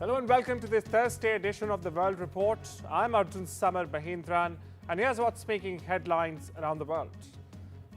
Hello and welcome to this Thursday edition of the World Report. I'm Arjun Samar Mahindran, and here's what's making headlines around the world.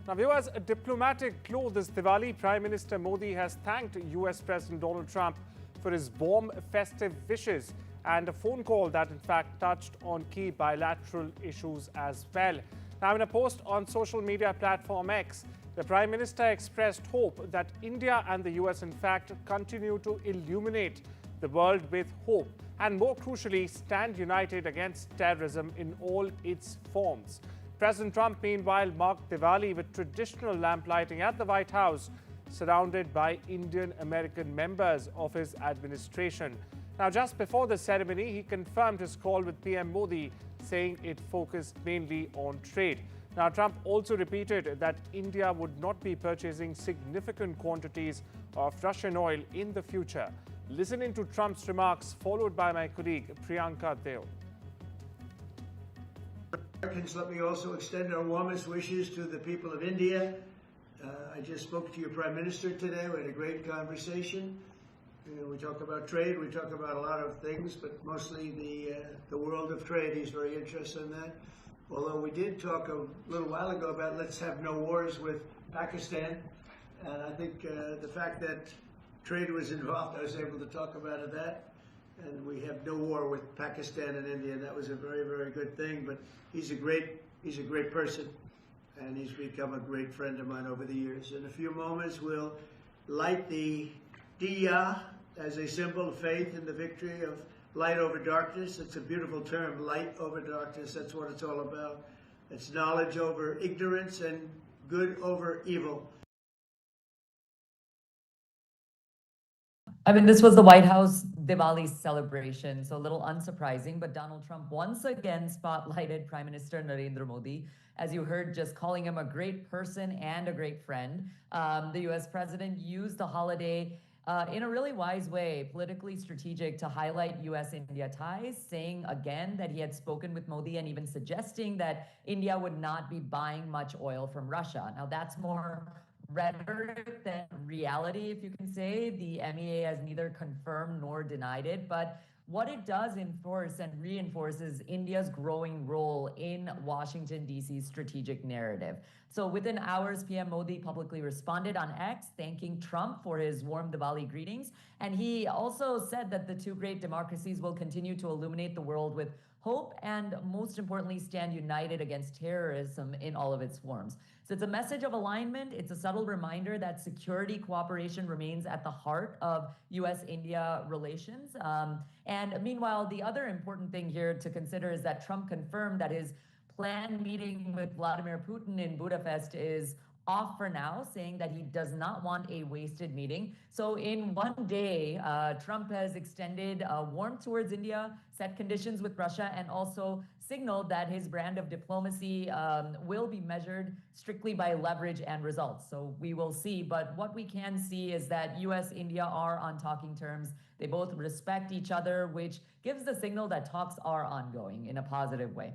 Now viewers, a diplomatic glow this Diwali. Prime Minister Modi has thanked U.S. President Donald Trump for his warm festive wishes and a phone call that in fact touched on key bilateral issues as well. Now in a post on social media platform X, the Prime Minister expressed hope that India and the US in fact continue to illuminate the world with hope and more crucially stand united against terrorism in all its forms. President Trump meanwhile marked Diwali with traditional lamplighting at the White House, surrounded by Indian-American members of his administration. Now just before the ceremony, he confirmed his call with PM Modi, saying it focused mainly on trade. Now, Trump also repeated that India would not be purchasing significant quantities of Russian oil in the future. Listen in to Trump's remarks, followed by my colleague Priyanka Deo. Americans, let me also extend our warmest wishes to the people of India. I just spoke to your Prime Minister today. We had a great conversation. We talk about trade, we talk about a lot of things, but mostly the world of trade. He's very interested in that. Although we did talk a little while ago about let's have no wars with Pakistan. And I think the fact that trade was involved, I was able to talk about that. And we have no war with Pakistan and India. That was a very, very good thing. But he's a great person. And he's become a great friend of mine over the years. In a few moments, we'll light the Diya as a symbol of faith in the victory of light over darkness. It's a beautiful term, light over darkness. That's what it's all about. It's knowledge over ignorance and good over evil. I mean, this was the White House Diwali celebration, so a little unsurprising, but Donald Trump once again spotlighted Prime Minister Narendra Modi, as you heard, just calling him a great person and a great friend. The U.S. president used the holiday in a really wise way, politically strategic, to highlight U.S.-India ties, saying again that he had spoken with Modi and even suggesting that India would not be buying much oil from Russia. Now, that's more rhetoric than reality, if you can say. The MEA has neither confirmed nor denied it, but what it does enforce and reinforces India's growing role in Washington, D.C.'s strategic narrative. So within hours, PM Modi publicly responded on X, thanking Trump for his warm Diwali greetings. And he also said that the two great democracies will continue to illuminate the world with hope and, most importantly, stand united against terrorism in all of its forms. So it's a message of alignment. It's a subtle reminder that security cooperation remains at the heart of U.S.-India relations. And meanwhile, the other important thing here to consider is that Trump confirmed that his planned meeting with Vladimir Putin in Budapest is off for now, saying that he does not want a wasted meeting. So in one day, Trump has extended warmth towards India, set conditions with Russia, and also signaled that his brand of diplomacy will be measured strictly by leverage and results. So we will see. But what we can see is that U.S.-India are on talking terms. They both respect each other, which gives the signal that talks are ongoing in a positive way.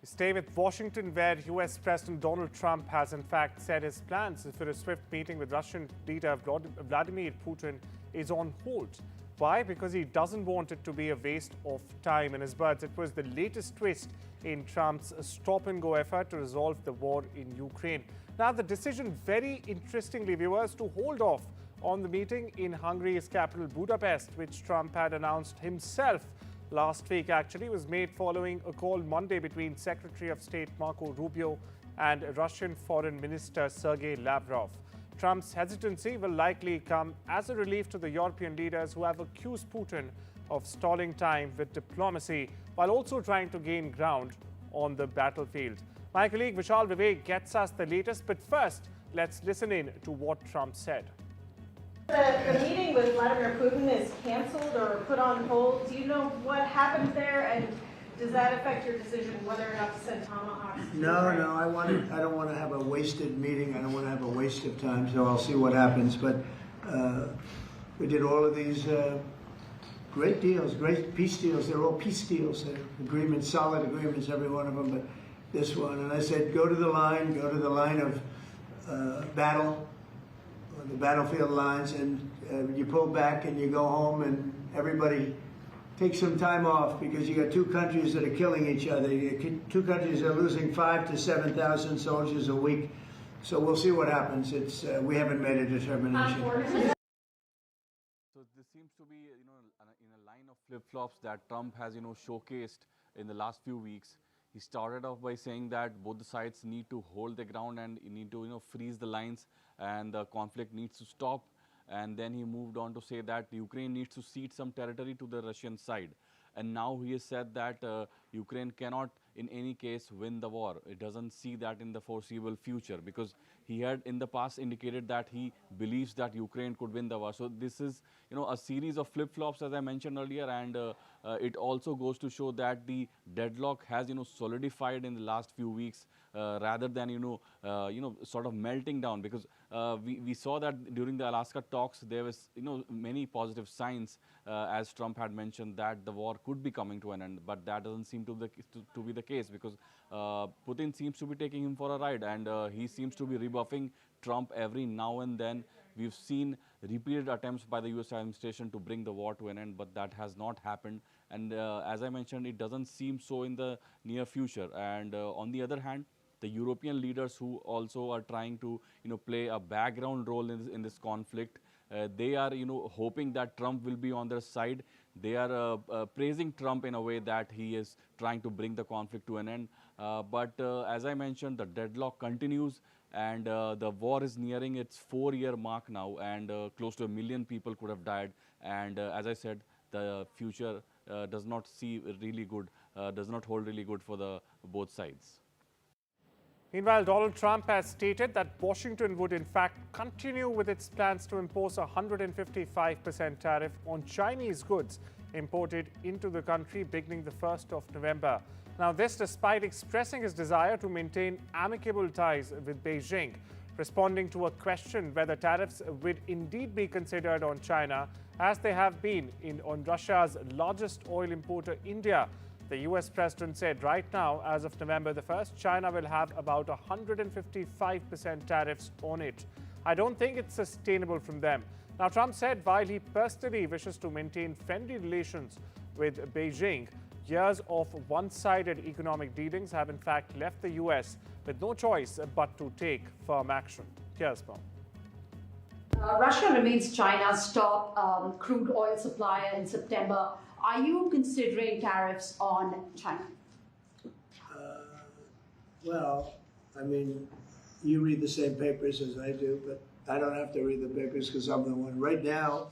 Stay with Washington, where U.S. President Donald Trump has in fact said his plans for a swift meeting with Russian leader Vladimir Putin is on hold. Why? Because he doesn't want it to be a waste of time. In his words, it was the latest twist in Trump's stop-and-go effort to resolve the war in Ukraine. Now, the decision, very interestingly, viewers, to hold off on the meeting in Hungary's capital, Budapest, which Trump had announced himself last week, actually was made following a call Monday between Secretary of State Marco Rubio and Russian Foreign Minister Sergey Lavrov. Trump's hesitancy will likely come as a relief to the European leaders who have accused Putin of stalling time with diplomacy while also trying to gain ground on the battlefield. My colleague Vishal Vivek gets us the latest, but first, let's listen in to what Trump said. The meeting with Vladimir Putin is canceled or put on hold. Do you know what happened there, and does that affect your decision whether or not to send tomahawks? No, I don't want to have a wasted meeting. I don't want to have a waste of time, so I'll see what happens. But we did all of these great deals, great peace deals. They're all peace deals. They're agreements, solid agreements, every one of them. But this one, and I said, go to the line of battle. the battlefield lines, and you pull back and you go home, and everybody takes some time off because you got two countries that are killing each other. Two countries that are losing 5,000 to 7,000 soldiers a week. So we'll see what happens. We haven't made a determination. So this seems to be, in a line of flip-flops that Trump has, showcased in the last few weeks. He started off by saying that both the sides need to hold the ground and need to, freeze the lines, and the conflict needs to stop. And then he moved on to say that Ukraine needs to cede some territory to the Russian side. And now he has said that Ukraine cannot, in any case, win the war. It doesn't see that in the foreseeable future, because he had in the past indicated that he believes that Ukraine could win the war. So this is, a series of flip-flops, as I mentioned earlier, and it also goes to show that the deadlock has, solidified in the last few weeks, rather than, sort of melting down, because we saw that during the Alaska talks, there was, many positive signs, as Trump had mentioned, that the war could be coming to an end, but that doesn't seem to be the case, because Putin seems to be taking him for a ride, and he seems to be rebuffing Trump every now and then. We've seen repeated attempts by the U.S. administration to bring the war to an end, but that has not happened. And as I mentioned, it doesn't seem so in the near future. And on the other hand, the European leaders who also are trying to, play a background role in this conflict, they are, hoping that Trump will be on their side. They are praising Trump in a way that he is trying to bring the conflict to an end. But as I mentioned, the deadlock continues, and the war is nearing its 4-year mark now, and close to 1 million people could have died. And as I said, the future does not see really good, does not hold really good for the both sides. Meanwhile, Donald Trump has stated that Washington would in fact continue with its plans to impose a 155% tariff on Chinese goods imported into the country beginning the 1st of November. Now this despite expressing his desire to maintain amicable ties with Beijing. Responding to a question whether tariffs would indeed be considered on China, as they have been on Russia's largest oil importer, India, the U.S. president said right now, as of November the 1st, China will have about 155% tariffs on it. I don't think it's sustainable from them. Now, Trump said while he personally wishes to maintain friendly relations with Beijing, years of one-sided economic dealings have in fact left the U.S. with no choice but to take firm action. Here's more. Russia remains China's top crude oil supplier in September. Are you considering tariffs on China? Well, I mean, you read the same papers as I do, but I don't have to read the papers because I'm the one. Right now,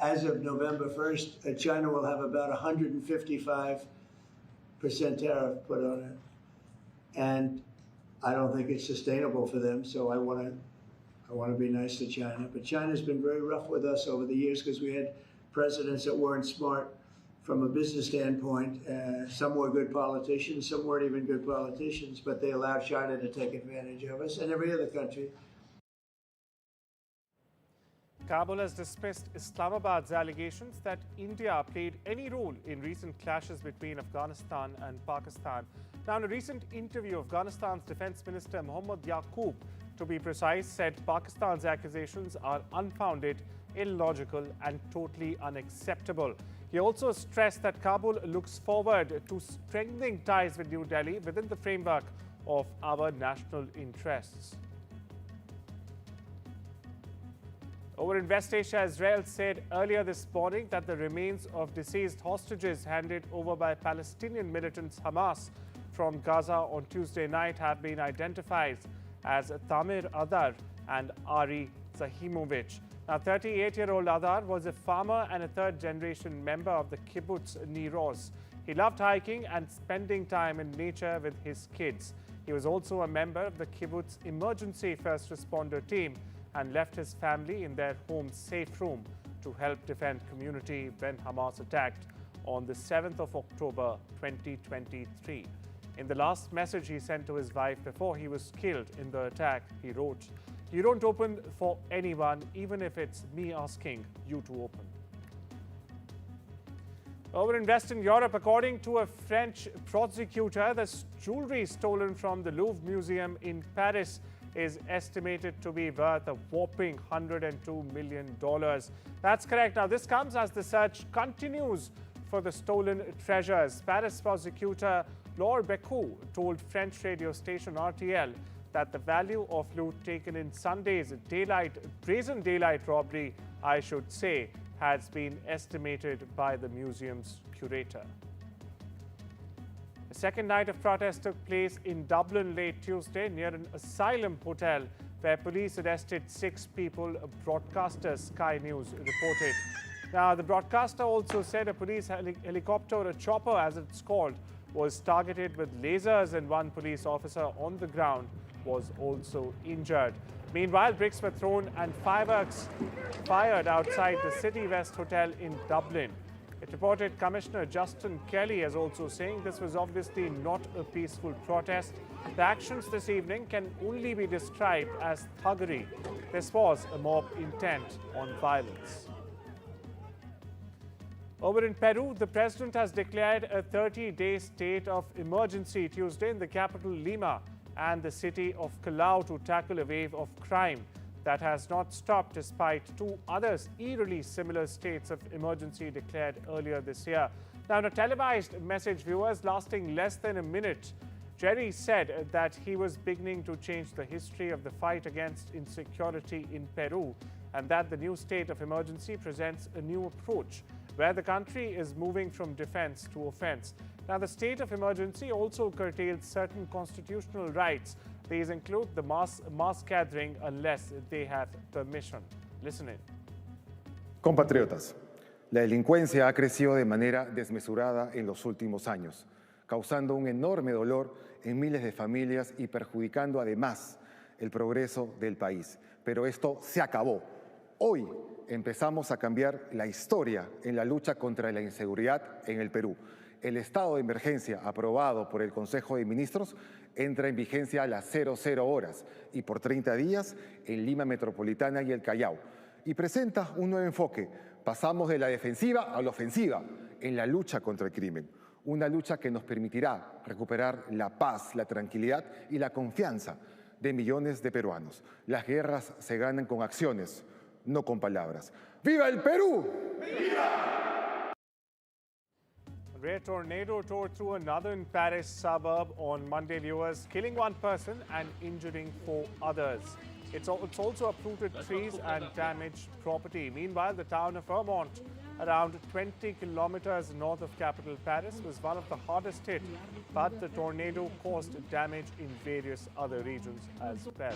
as of November 1st, China will have about 155% tariff put on it. And I don't think it's sustainable for them, so I want to be nice to China. But China's been very rough with us over the years because we had presidents that weren't smart from a business standpoint. Some were good politicians, some weren't even good politicians, but they allowed China to take advantage of us and every other country. Kabul has dismissed Islamabad's allegations that India played any role in recent clashes between Afghanistan and Pakistan. Now, in a recent interview, Afghanistan's Defense Minister Mohammad Yaqoob, to be precise, said Pakistan's accusations are unfounded, illogical and totally unacceptable. He also stressed that Kabul looks forward to strengthening ties with New Delhi within the framework of our national interests. Over in West Asia, Israel said earlier this morning that the remains of deceased hostages handed over by Palestinian militants Hamas from Gaza on Tuesday night have been identified as Tamir Adar and Ari Zahimovich. Now, 38-year-old Adar was a farmer and a third-generation member of the kibbutz Nir Oz. He loved hiking and spending time in nature with his kids. He was also a member of the kibbutz emergency first responder team and left his family in their home safe room to help defend community when Hamas attacked on the 7th of October 2023. In the last message he sent to his wife before he was killed in the attack, he wrote, "You don't open for anyone, even if it's me asking you to open." Over in Western Europe, according to a French prosecutor, the jewelry stolen from the Louvre Museum in Paris is estimated to be worth a whopping $102 million. That's correct. Now, this comes as the search continues for the stolen treasures. Paris prosecutor Laure Becou told French radio station RTL that the value of loot taken in Sunday's brazen daylight robbery, I should say, has been estimated by the museum's curator. The second night of protest took place in Dublin late Tuesday near an asylum hotel where police arrested 6 people, broadcaster Sky News reported. Now, the broadcaster also said a police helicopter, a chopper as it's called, was targeted with lasers and one police officer on the ground was also injured. Meanwhile, bricks were thrown and fireworks fired outside the City West Hotel in Dublin. It reported Commissioner Justin Kelly as also saying this was obviously not a peaceful protest. The actions this evening can only be described as thuggery. This was a mob intent on violence. Over in Peru, the president has declared a 30-day state of emergency Tuesday in the capital Lima and the city of Callao to tackle a wave of crime that has not stopped despite 2 others eerily similar states of emergency declared earlier this year. Now, in a televised message, viewers lasting less than a minute, Jerry said that he was beginning to change the history of the fight against insecurity in Peru and that the new state of emergency presents a new approach where the country is moving from defense to offense. Now, the state of emergency also curtails certain constitutional rights. These include the mass gathering unless they have permission. Listen in. Compatriotas, la delincuencia ha crecido de manera desmesurada en los últimos años, causando un enorme dolor en miles de familias y perjudicando además el progreso del país. Pero esto se acabó. Hoy empezamos a cambiar la historia en la lucha contra la inseguridad en el Perú. El estado de emergencia aprobado por el Consejo de Ministros entra en vigencia a las 00 horas y por 30 días en Lima Metropolitana y el Callao. Y presenta un nuevo enfoque. Pasamos de la defensiva a la ofensiva en la lucha contra el crimen. Una lucha que nos permitirá recuperar la paz, la tranquilidad y la confianza de millones de peruanos. Las guerras se ganan con acciones, no con palabras. ¡Viva el Perú! ¡Viva! A rare tornado tore through another in Paris suburb on Monday, viewers, killing 1 person and injuring 4 others. It's also uprooted trees and damaged property. Meanwhile, the town of Vermont, around 20 kilometers north of capital Paris, was one of the hardest hit, but the tornado caused damage in various other regions as well.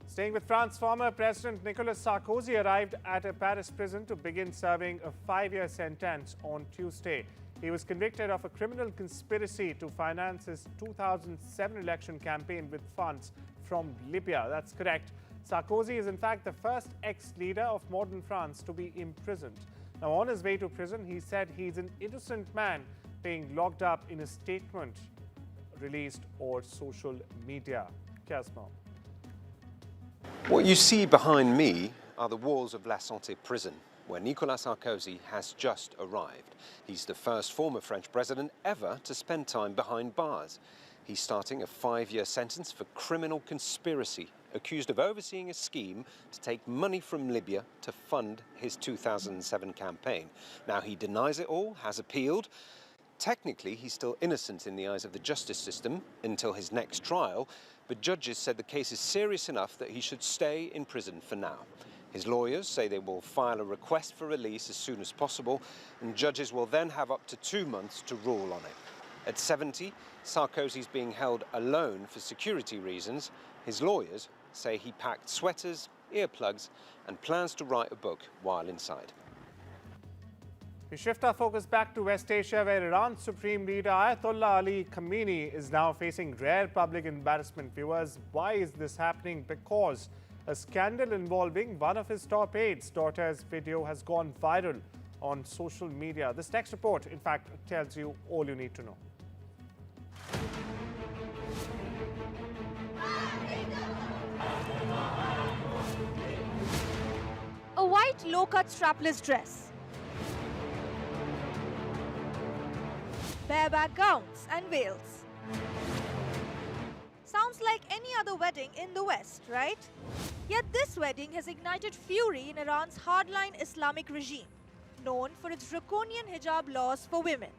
Staying with France, former President Nicolas Sarkozy arrived at a Paris prison to begin serving a 5-year sentence on Tuesday. He was convicted of a criminal conspiracy to finance his 2007 election campaign with funds from Libya. That's correct. Sarkozy is in fact the first ex-leader of modern France to be imprisoned. Now, on his way to prison, he said he's an innocent man being locked up in a statement released on social media. Kasmo. What you see behind me are the walls of La Santé prison, where Nicolas Sarkozy has just arrived. He's the first former French president ever to spend time behind bars. He's starting a 5-year sentence for criminal conspiracy, accused of overseeing a scheme to take money from Libya to fund his 2007 campaign. Now, he denies it all, has appealed. Technically, he's still innocent in the eyes of the justice system until his next trial, but judges said the case is serious enough that he should stay in prison for now. His lawyers say they will file a request for release as soon as possible, and judges will then have up to 2 months to rule on it. At 70, Sarkozy's being held alone for security reasons. His lawyers say he packed sweaters, earplugs, and plans to write a book while inside. We shift our focus back to West Asia, where Iran's Supreme Leader Ayatollah Ali Khamenei is now facing rare public embarrassment. Viewers, why is this happening? Because a scandal involving one of his top aides' daughter's video has gone viral on social media. This next report, in fact, tells you all you need to know. A white low-cut strapless dress. bareback gowns and veils. Sounds like any other wedding in the West, right? Yet this wedding has ignited fury in Iran's hardline Islamic regime, known for its draconian hijab laws for women.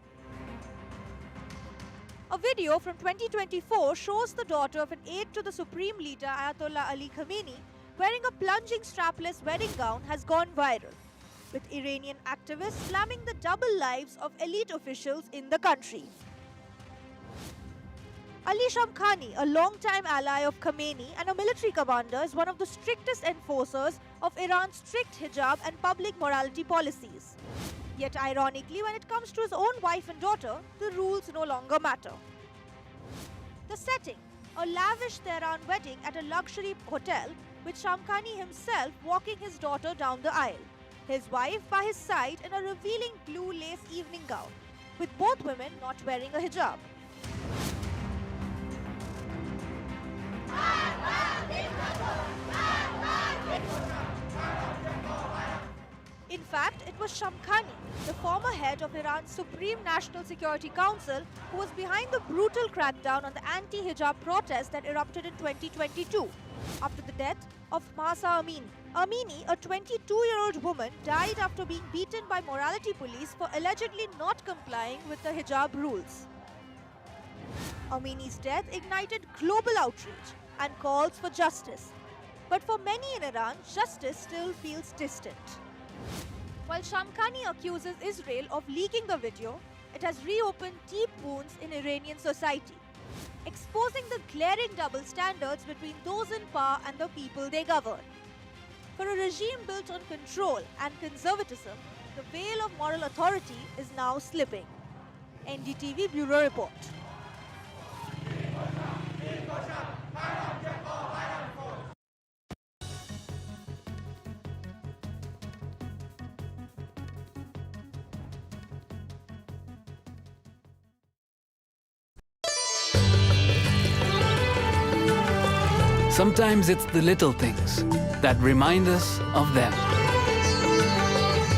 A video from 2024 shows the daughter of an aide to the Supreme Leader Ayatollah Ali Khamenei wearing a plunging strapless wedding gown has gone viral, with Iranian activists slamming the double lives of elite officials in the country. Ali Shamkhani, a long-time ally of Khamenei and a military commander, is one of the strictest enforcers of Iran's strict hijab and public morality policies. Yet ironically, when it comes to his own wife and daughter, the rules no longer matter. The setting, a lavish Tehran wedding at a luxury hotel, with Shamkhani himself walking his daughter down the aisle, his wife by his side in a revealing blue lace evening gown, with both women not wearing a hijab. In fact, it was Shamkhani, the former head of Iran's Supreme National Security Council, who was behind the brutal crackdown on the anti-hijab protests that erupted in 2022 after the death of Mahsa Amini. Amini, a 22-year-old woman, died after being beaten by morality police for allegedly not complying with the hijab rules. Amini's death ignited global outrage and calls for justice. But for many in Iran, justice still feels distant. While Shamkhani accuses Israel of leaking the video, it has reopened deep wounds in Iranian society, exposing the glaring double standards between those in power and the people they govern. For a regime built on control and conservatism, the veil of moral authority is now slipping. NDTV Bureau Report. Sometimes it's the little things that remind us of them.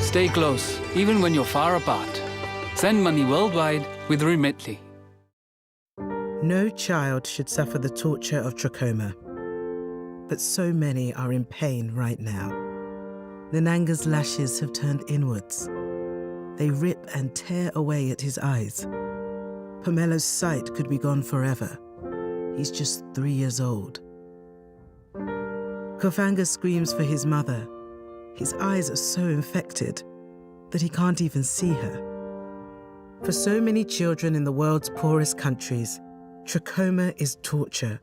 Stay close, even when you're far apart. Send money worldwide with Remitly. No child should suffer the torture of trachoma. But so many are in pain right now. Nananga's lashes have turned inwards. They rip and tear away at his eyes. Pomelo's sight could be gone forever. He's just 3 years old. Kofanga screams for his mother. His eyes are so infected that he can't even see her. For so many children in the world's poorest countries, trachoma is torture.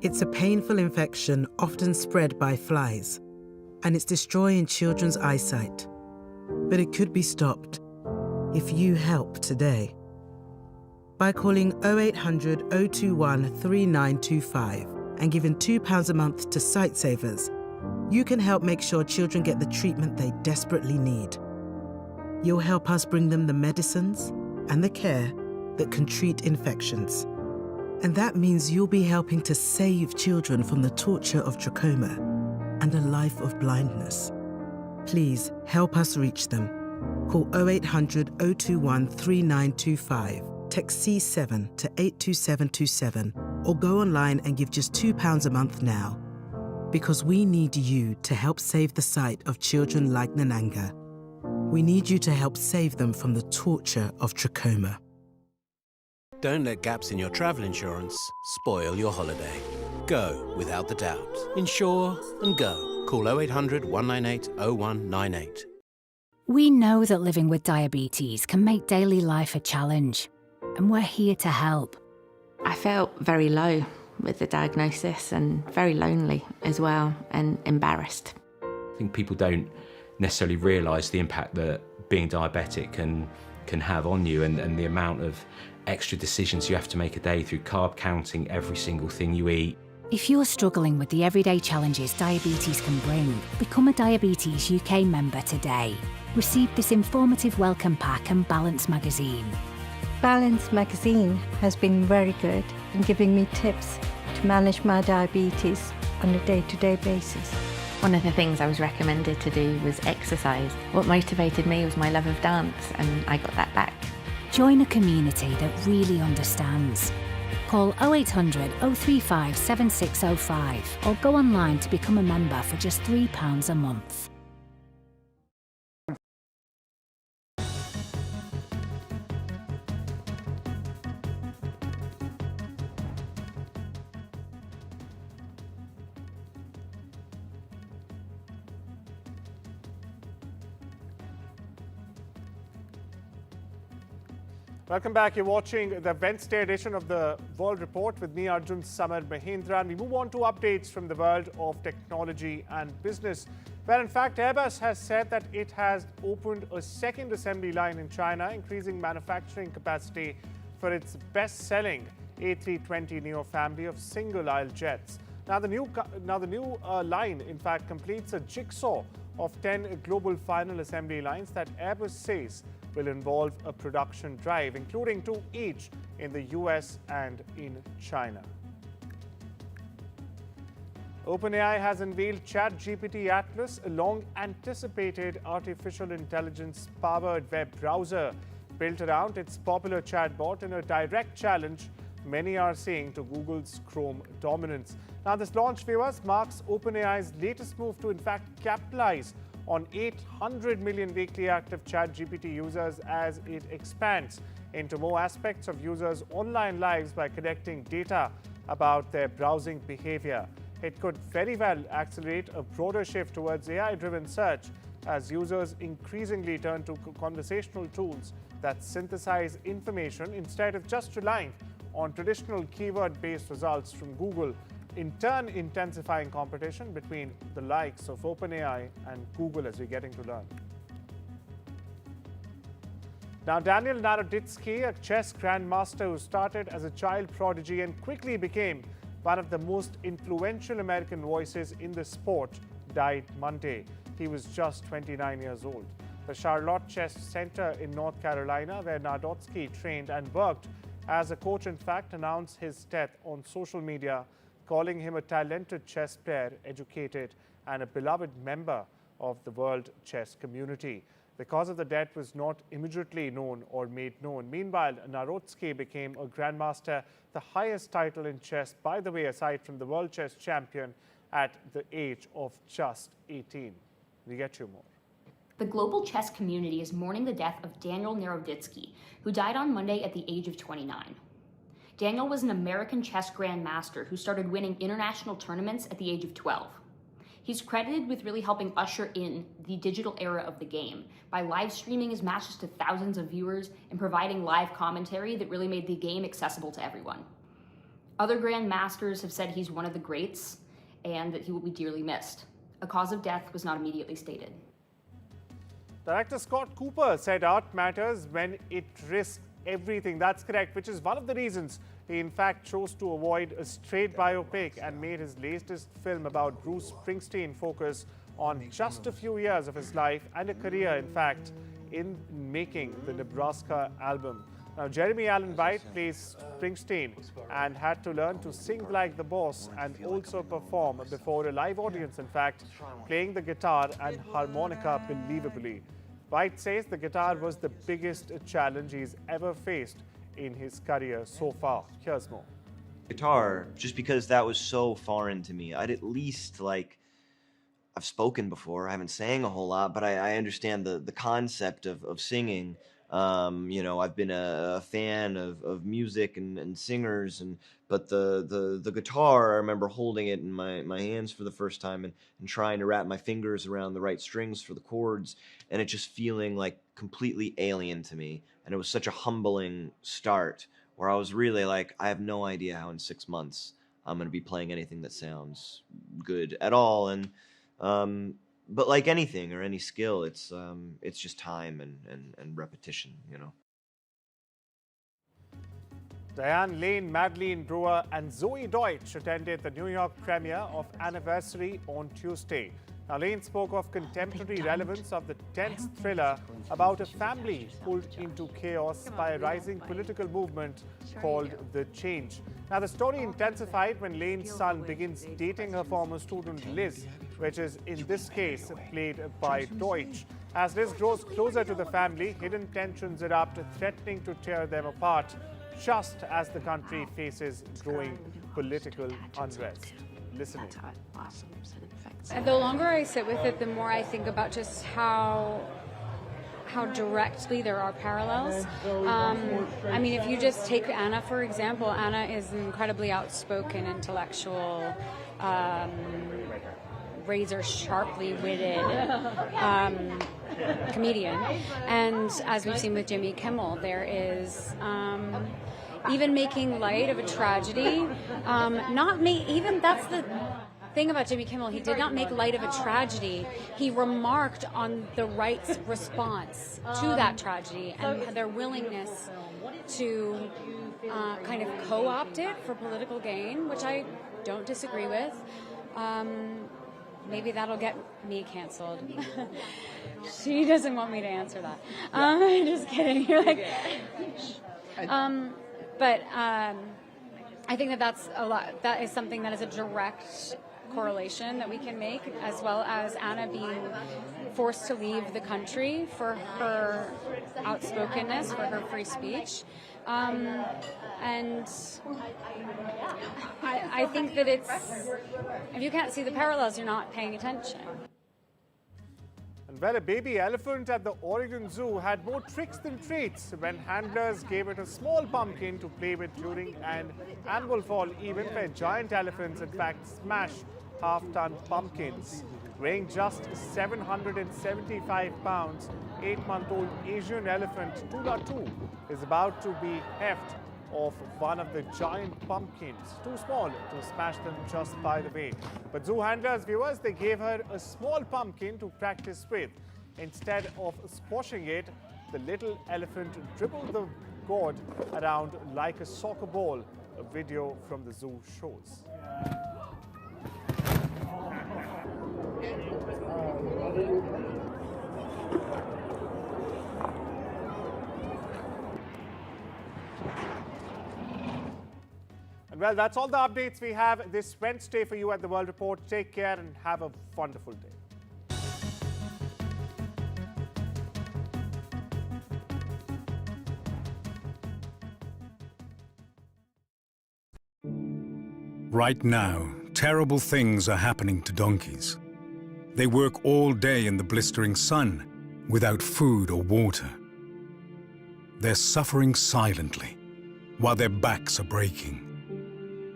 It's a painful infection often spread by flies, and it's destroying children's eyesight. But it could be stopped if you help today. By calling 0800 021 3925 and giving £2 a month to Sightsavers, you can help make sure children get the treatment they desperately need. You'll help us bring them the medicines and the care that can treat infections. And that means you'll be helping to save children from the torture of trachoma and a life of blindness. Please help us reach them. Call 0800 021 3925, text C7 to 82727, or go online and give just £2 a month now. Because we need you to help save the sight of children like Nananga. We need you to help save them from the torture of trachoma. Don't let gaps in your travel insurance spoil your holiday. Go without the doubt. Insure and go. Call 0800 198 0198. We know that living with diabetes can make daily life a challenge, and we're here to help. I felt very low with the diagnosis and very lonely as well, and embarrassed. I think people don't necessarily realise the impact that being diabetic can have on you, and the amount of extra decisions you have to make a day through carb counting every single thing you eat. If you're struggling with the everyday challenges diabetes can bring, become a Diabetes UK member today. Receive this informative welcome pack and Balance magazine. Balance magazine has been very good in giving me tips to manage my diabetes on a day-to-day basis. One of the things I was recommended to do was exercise. What motivated me was my love of dance, and I got that back. Join a community that really understands. Call 0800 035 7605 or go online to become a member for just £3 a month. Welcome back. You're watching the Wednesday edition of the World Report with me, Arjun Samar Mahindran. We move on to updates from the world of technology and business, where in fact Airbus has said that it has opened a second assembly line in China, increasing manufacturing capacity for its best-selling A320neo family of single-aisle jets. Now the new line in fact completes a jigsaw of 10 global final assembly lines that Airbus says will involve a production drive, including 2 each in the US and in China. OpenAI has unveiled ChatGPT Atlas, a long-anticipated artificial intelligence-powered web browser built around its popular chatbot in a direct challenge many are seeing to Google's Chrome dominance. Now, this launch, viewers, marks OpenAI's latest move to, in fact, capitalize on 800 million weekly active ChatGPT users as it expands into more aspects of users' online lives by collecting data about their browsing behavior. It could very well accelerate a broader shift towards AI-driven search as users increasingly turn to conversational tools that synthesize information instead of just relying on traditional keyword-based results from Google, in turn intensifying competition between the likes of OpenAI and Google, as we're getting to learn. Now, Daniel Naroditsky, a chess grandmaster who started as a child prodigy and quickly became one of the most influential American voices in the sport, died Monday. He was just 29 years old. The Charlotte Chess Center in North Carolina, where Naroditsky trained and worked as a coach, in fact, announced his death on social media, calling him a talented chess player, educated, and a beloved member of the world chess community. The cause of the death was not immediately known or made known. Meanwhile, Naroditsky became a grandmaster, the highest title in chess, by the way, aside from the world chess champion, at the age of just 18. We get you more. The global chess community is mourning the death of Daniel Naroditsky, who died on Monday at the age of 29. Daniel was an American chess grandmaster who started winning international tournaments at the age of 12. He's credited with really helping usher in the digital era of the game by live streaming his matches to thousands of viewers and providing live commentary that really made the game accessible to everyone. Other grandmasters have said he's one of the greats and that he will be dearly missed. A cause of death was not immediately stated. Director Scott Cooper said art matters when it risks everything. That's correct, which is one of the reasons he in fact chose to avoid a straight biopic and made his latest film about Bruce Springsteen focus on just a few years of his life and a career, in fact, in making the Nebraska album. Now, Jeremy Allen White plays Springsteen and had to learn to sing like the boss and also perform before a live audience, in fact, playing the guitar and harmonica believably. White says the guitar was the biggest challenge he's ever faced in his career so far. Here's more. Guitar, just because that was so foreign to me. I'd at least, I've spoken before, I haven't sang a whole lot, but I understand the concept of singing. I've been a fan of music and singers, but the guitar, I remember holding it in my hands for the first time and trying to wrap my fingers around the right strings for the chords, and it just feeling like completely alien to me. And it was such a humbling start where I was really like, I have no idea how in 6 months I'm going to be playing anything that sounds good at all. And but like anything or any skill, it's just time and repetition, Diane Lane, Madeleine Brewer, and Zoe Deutsch attended the New York premiere of Anniversary on Tuesday. Now, Lane spoke of contemporary relevance of the tense thriller about a family pulled into chaos by a rising political movement called The Change. Now, the story intensified when Lane's son begins dating her former student Liz, which is in this case played by Deutsch. As Liz grows closer to the family, hidden tensions erupt, threatening to tear them apart, just as the country faces growing political unrest. Listening. And the longer I sit with it, the more I think about just how directly there are parallels. I mean, if you just take Anna, for example, Anna is an incredibly outspoken, intellectual, razor sharply witted comedian. And as we've seen with Jimmy Kimmel, there is even making light of a tragedy. Even that's the thing about Jimmy Kimmel, he did not make light of a tragedy. He remarked on the right's response to that tragedy and their willingness to kind of co-opt it for political gain, which I don't disagree with. Maybe that'll get me canceled. She doesn't want me to answer that. I'm just kidding. You're like, I think that's a lot. That is something that is a direct correlation that we can make, as well as Anna being forced to leave the country for her outspokenness, for her free speech. And I think that if you can't see the parallels, you're not paying attention. And well, a baby elephant at the Oregon Zoo had more tricks than treats when handlers gave it a small pumpkin to play with during an annual fall event where giant elephants in fact smashed half-ton pumpkins. Weighing just 775 pounds, 8-month-old Asian elephant Tula-2 is about to be heft of one of the giant pumpkins, too small to smash them just by the way. But zoo handlers, viewers, they gave her a small pumpkin to practice with. Instead of squashing it, the little elephant dribbled the gourd around like a soccer ball, a video from the zoo shows. And well, that's all the updates we have this Wednesday for you at the World Report. Take care and have a wonderful day. Right now, terrible things are happening to donkeys. They work all day in the blistering sun without food or water. They're suffering silently while their backs are breaking.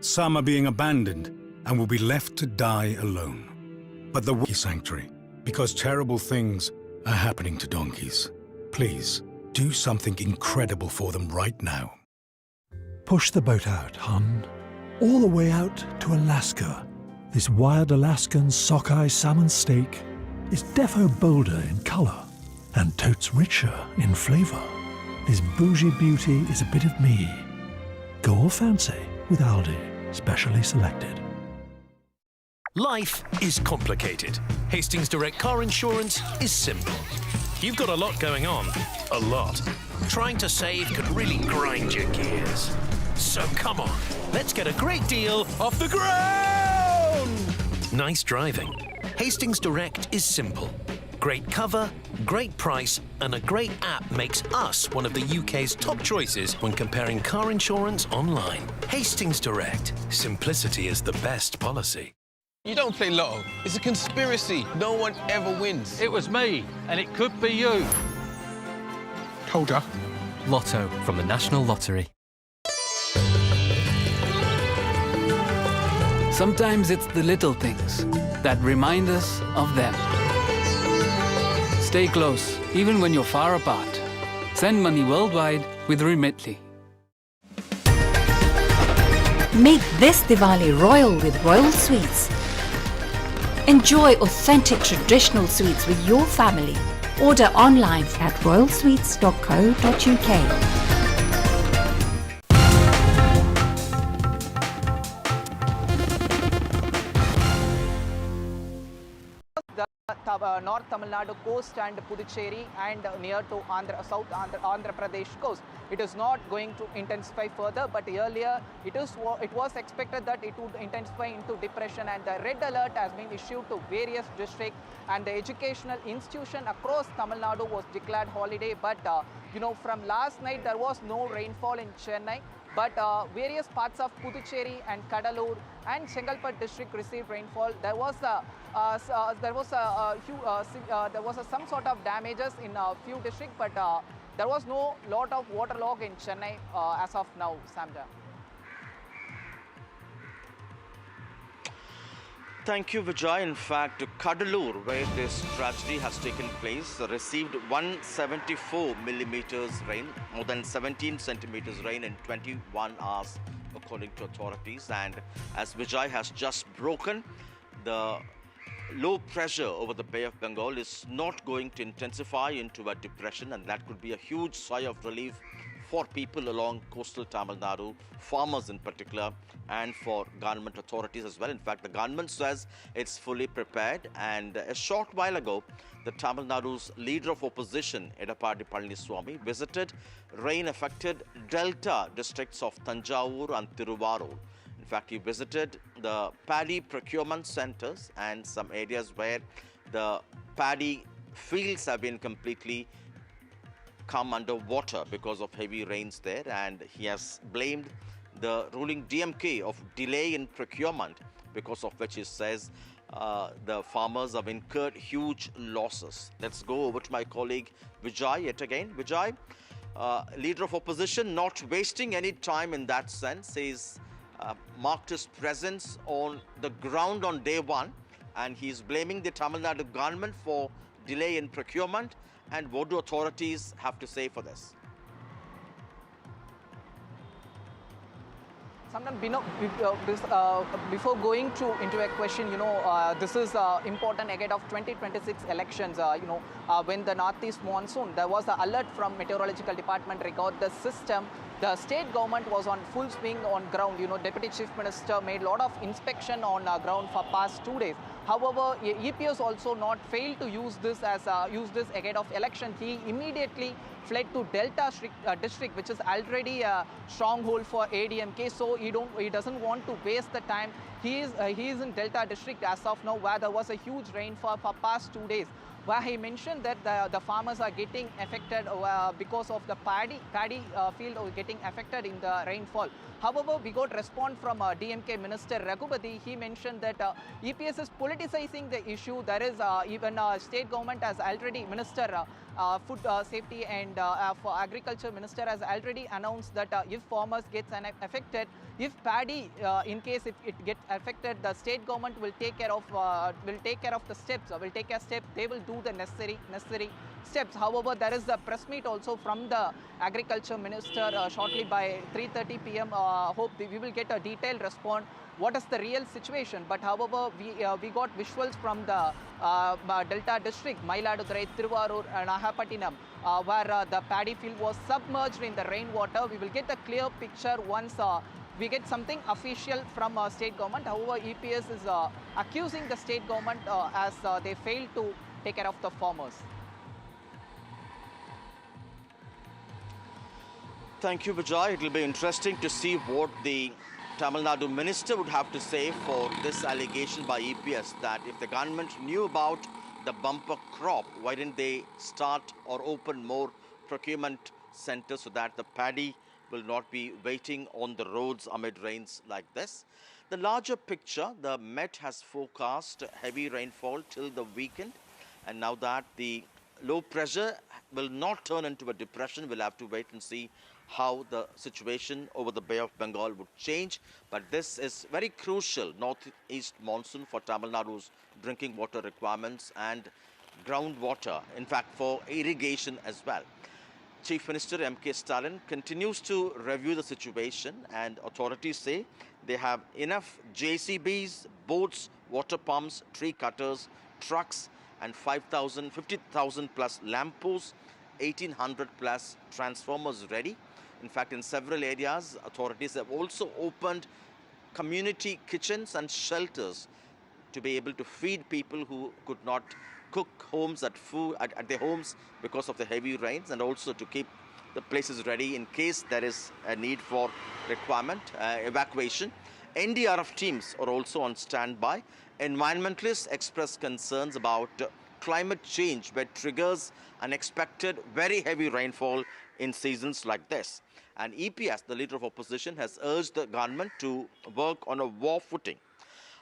Some are being abandoned and will be left to die alone. But the sanctuary, because terrible things are happening to donkeys. Please, do something incredible for them right now. Push the boat out, hon. All the way out to Alaska. This wild Alaskan sockeye salmon steak is defo bolder in colour and totes richer in flavour. This bougie beauty is a bit of me. Go all fancy with Aldi, specially selected. Life is complicated. Hastings Direct Car Insurance is simple. You've got a lot going on. A lot. Trying to save could really grind your gears. So come on, let's get a great deal off the ground! Nice driving. Hastings Direct is simple. Great cover, great price, and a great app makes us one of the UK's top choices when comparing car insurance online. Hastings Direct. Simplicity is the best policy. You don't play Lotto. It's a conspiracy. No one ever wins. It was me, and it could be you. Hold up. Lotto from the National Lottery. Sometimes it's the little things that remind us of them. Stay close, even when you're far apart. Send money worldwide with Remitly. Make this Diwali royal with Royal Sweets. Enjoy authentic traditional sweets with your family. Order online at royalsweets.co.uk. North Tamil Nadu coast and Puducherry and near to South Andhra Pradesh coast. it is not going to intensify further, but earlier it was expected that it would intensify into depression, and the red alert has been issued to various districts, and the educational institution across Tamil Nadu was declared holiday. But from last night there was no rainfall in Chennai, but various parts of Puducherry and Kadalur and Chengalpattu district received rainfall. There was some sort of damages in a few districts, but there was no lot of waterlog in Chennai as of now, Samja. Thank you, Vijay. In fact, Kadalur, where this tragedy has taken place, received 174 millimeters rain, more than 17 centimeters rain in 21 hours, according to authorities. And as Vijay has just broken, the low pressure over the Bay of Bengal is not going to intensify into a depression, and that could be a huge sigh of relief for people along coastal Tamil Nadu, farmers in particular, and for government authorities as well. In fact, the government says it's fully prepared, and a short while ago, the Tamil Nadu's leader of opposition, Edappadi Palaniswamy, visited rain-affected delta districts of Tanjavur and Tiruvarur. In fact, he visited the paddy procurement centers and some areas where the paddy fields have been completely come under water because of heavy rains there, and he has blamed the ruling DMK of delay in procurement, because of which he says the farmers have incurred huge losses. Let's go over to my colleague Vijay yet again. Vijay, leader of opposition, not wasting any time in that sense, he's marked his presence on the ground on day one, and he's blaming the Tamil Nadu government for delay in procurement. And what do authorities have to say for this? Sometimes, before going into a question, this is important ahead of 2026 elections. When the northeast monsoon, there was an alert from meteorological department regarding the system. The state government was on full swing on ground. Deputy Chief Minister made a lot of inspection on ground for past 2 days. However, EPS also not failed to use this ahead of election. He immediately fled to Delta district, which is already a stronghold for ADMK. So he doesn't want to waste the time. He is in Delta district as of now, where there was a huge rainfall for past 2 days, where he mentioned that the farmers are getting affected because of the paddy field getting affected in the rainfall. However, we got response from DMK Minister Raghupati. He mentioned that EPS is politicizing the issue. There is even state government has already, Minister Food Safety and for Agriculture Minister has already announced that if farmers gets affected, if paddy, in case if it gets affected, the state government will take care of the steps. They will do the necessary steps. However, there is a press meet also from the Agriculture Minister shortly by 3:30 p.m. Hope we will get a detailed response. What is the real situation? But however, we got visuals from the Delta district, Mayiladuthurai, Tiruvarur, and Nagapattinam, where the paddy field was submerged in the rainwater. We will get a clear picture once we get something official from state government. However, EPS is accusing the state government as they failed to take care of the farmers. Thank you, Vijay. It will be interesting to see what the Tamil Nadu minister would have to say for this allegation by EPS that if the government knew about the bumper crop, why didn't they start or open more procurement centers so that the paddy will not be waiting on the roads amid rains like this? The larger picture, the Met has forecast heavy rainfall till the weekend, and now that the low pressure will not turn into a depression, we'll have to wait and see how the situation over the Bay of Bengal would change. But this is very crucial northeast monsoon for Tamil Nadu's drinking water requirements and groundwater, in fact for irrigation as well. Chief Minister M.K. Stalin continues to review the situation, and authorities say they have enough JCBs, boats, water pumps, tree cutters, trucks, and 50,000 plus lamp posts, 1,800 plus transformers ready. In fact, in several areas, authorities have also opened community kitchens and shelters to be able to feed people who could not cook at their homes because of the heavy rains, and also to keep the place is ready in case there is a need for evacuation. NDRF teams are also on standby. Environmentalists express concerns about climate change, where triggers unexpected very heavy rainfall in seasons like this. And EPS, the leader of opposition, has urged the government to work on a war footing.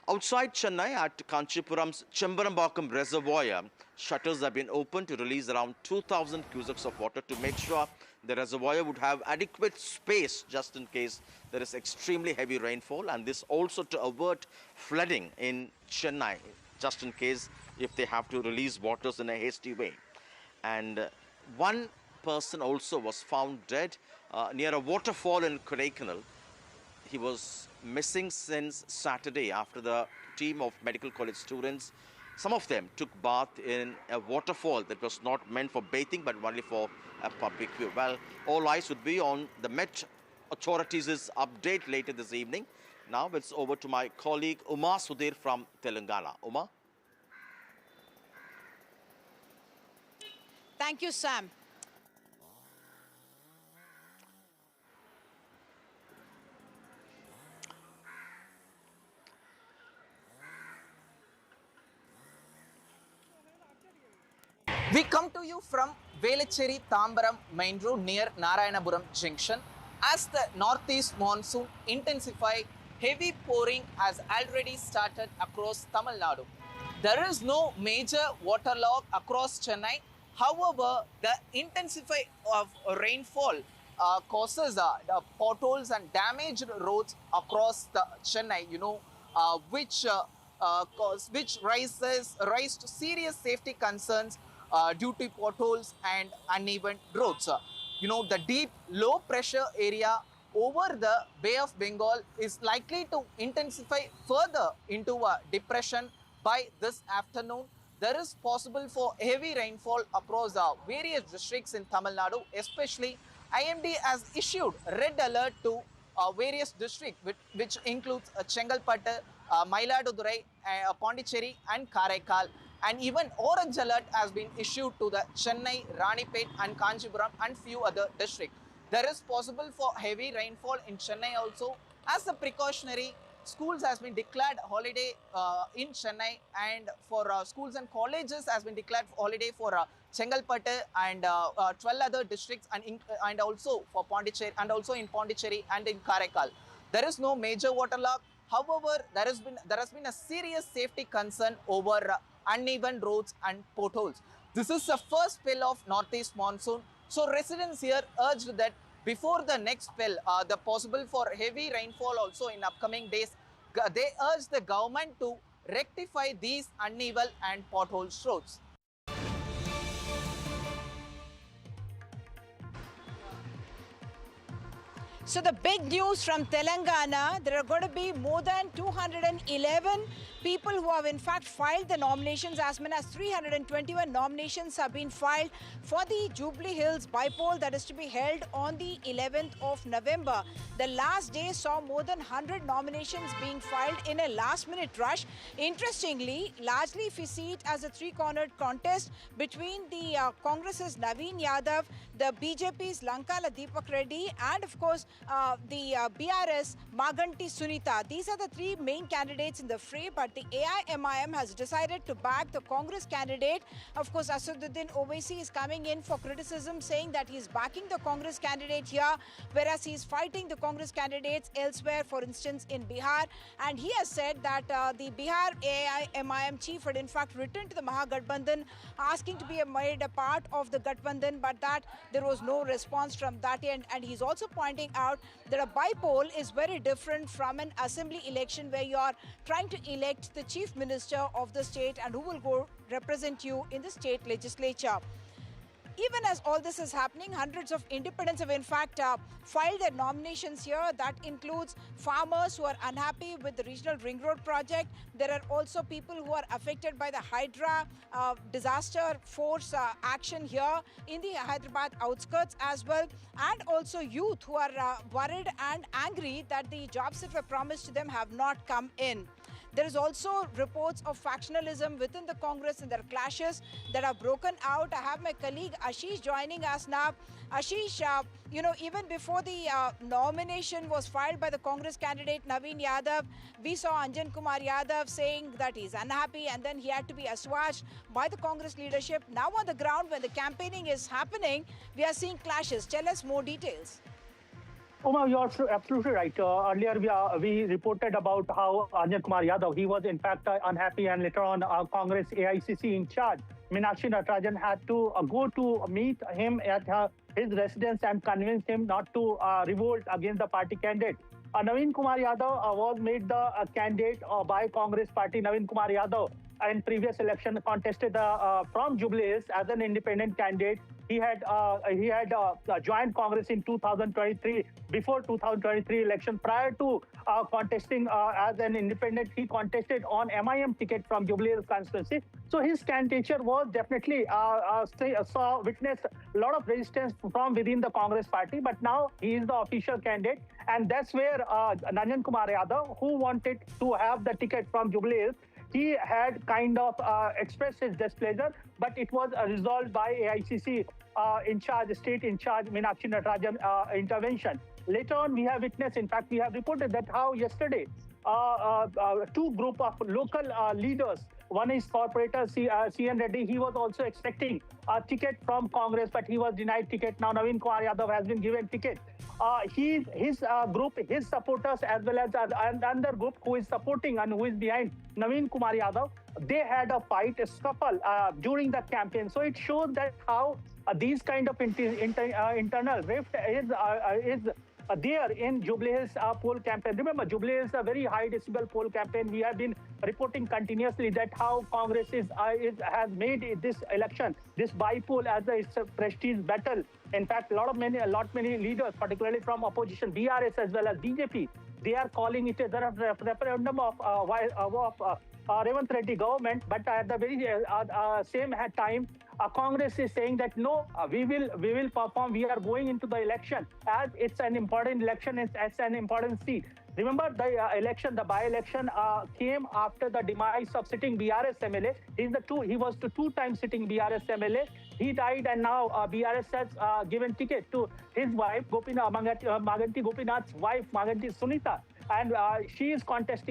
Outside Chennai at Kanchipuram's Chembarambakam Reservoir, shutters have been opened to release around 2,000 cusecs of water to make sure the reservoir would have adequate space just in case there is extremely heavy rainfall, and this also to avert flooding in Chennai, just in case if they have to release waters in a hasty way. And one person also was found dead near a waterfall in Kodaikanal. He was missing since Saturday after the team of medical college students, some of them took bath in a waterfall that was not meant for bathing but only for a public view. Well, all eyes would be on the Met authorities' update later this evening. Now it's over to my colleague Uma Sudhir from Telangana. Uma? Thank you, Sam. We come to you from Velicheri Tambaram main road near Narayanapuram junction. As the northeast monsoon intensifies, heavy pouring has already started across Tamil Nadu. There is no major waterlog across Chennai. However, the intensity of rainfall causes potholes and damaged roads across the Chennai, which raised serious safety concerns due to potholes and uneven roads. The deep low pressure area over the Bay of Bengal is likely to intensify further into a depression by this afternoon. There is possible for heavy rainfall across various districts in Tamil Nadu, especially IMD has issued red alert to various districts, which includes Chengalpattu, Mailadurai, Pondicherry and Karaikal. And even orange alert has been issued to the Chennai, Ranipet and Kanchipuram and few other districts. There is possible for heavy rainfall in Chennai also. As a precautionary, schools has been declared holiday in Chennai, and for schools and colleges has been declared holiday for Chengalpattu and 12 other districts, and also for Pondicherry, and also in Pondicherry and in Karaikal. There is no major waterlog. However, there has been a serious safety concern over uneven roads and potholes. This is the first spell of northeast monsoon. So residents here urged that before the next spell, the possible for heavy rainfall also in upcoming days, they urged the government to rectify these uneven and pothole roads. So the big news from Telangana, there are going to be more than 211 people who have in fact filed the nominations. As many as 321 nominations have been filed for the Jubilee Hills bypoll that is to be held on the 11th of November. The last day saw more than 100 nominations being filed in a last-minute rush. Interestingly, largely if we see it as a three-cornered contest between the Congress's Naveen Yadav, the BJP's Lankala Deepak Reddy, and of course the BRS Maganti Sunita. These are the three main candidates in the fray, but the AIMIM has decided to back the Congress candidate. Of course, Asaduddin Owaisi is coming in for criticism, saying that he's backing the Congress candidate here, whereas he's fighting the Congress candidates elsewhere, for instance in Bihar. And he has said that the Bihar AIMIM chief had in fact written to the Mahagathbandhan asking to be made a part of the Gathbandhan, but that there was no response from that end. And he's also pointing out that a bypoll is very different from an assembly election where you are trying to elect the chief minister of the state and who will go represent you in the state legislature. Even as all this is happening, hundreds of independents have in fact filed their nominations here. That includes farmers who are unhappy with the regional ring road project. There are also people who are affected by the Hydra disaster force action here in the Hyderabad outskirts as well. And also youth who are worried and angry that the jobs that were promised to them have not come in. There is also reports of factionalism within the Congress, and there are clashes that are broken out. I have my colleague Ashish joining us now. Ashish, even before the nomination was filed by the Congress candidate Naveen Yadav, we saw Anjan Kumar Yadav saying that he's unhappy, and then he had to be assuaged by the Congress leadership. Now on the ground, when the campaigning is happening, we are seeing clashes. Tell us more details. Uma, you're absolutely right. Earlier, we reported about how Anjan Kumar Yadav, he was in fact unhappy, and later on Congress AICC in charge, Meenakshi Natarajan, had to go to meet him at his residence and convince him not to revolt against the party candidate. Naveen Kumar Yadav was made the candidate by Congress party. Naveen Kumar Yadav in previous election contested from Jubilee Hills as an independent candidate. He had joined Congress in 2023. Before 2023 election, prior to contesting as an independent, he contested on MIM ticket from Jubilee Hills constituency. So his candidature was definitely witnessed a lot of resistance from within the Congress party. But now he is the official candidate, and that's where Anjan Kumar Yadav, who wanted to have the ticket from Jubilee Hills, he had kind of expressed his displeasure, but it was resolved by AICC state in charge, Meenakshi Natarajan intervention. Later on, we have witnessed, in fact, we have reported that how yesterday, two group of local leaders, one is corporator C.N. Reddy, he was also expecting a ticket from Congress, but he was denied ticket. Now Naveen Kumar Yadav has been given ticket. His group, his supporters, as well as another group who is supporting and who is behind Naveen Kumar Yadav, they had a fight, a scuffle during the campaign. So it shows that how these kind of internal rift is there in Jubilee Hills poll campaign. Remember, Jubilee Hills is a very high decibel poll campaign. We have been reporting continuously that how Congress has made this election, this by-poll, as a prestige battle. In fact, many leaders, particularly from opposition, BRS as well as BJP, they are calling it a referendum of Revanth Reddy government. But at the very same time, Congress is saying that no, we will perform. We are going into the election as it's an important election. It's an important seat. Remember, the by-election came after the demise of sitting BRS MLA. He was the two-time sitting BRS MLA. He died, and now BRS has given ticket to his wife, Maganti Gopinath's wife, Maganti Sunita, and she is contesting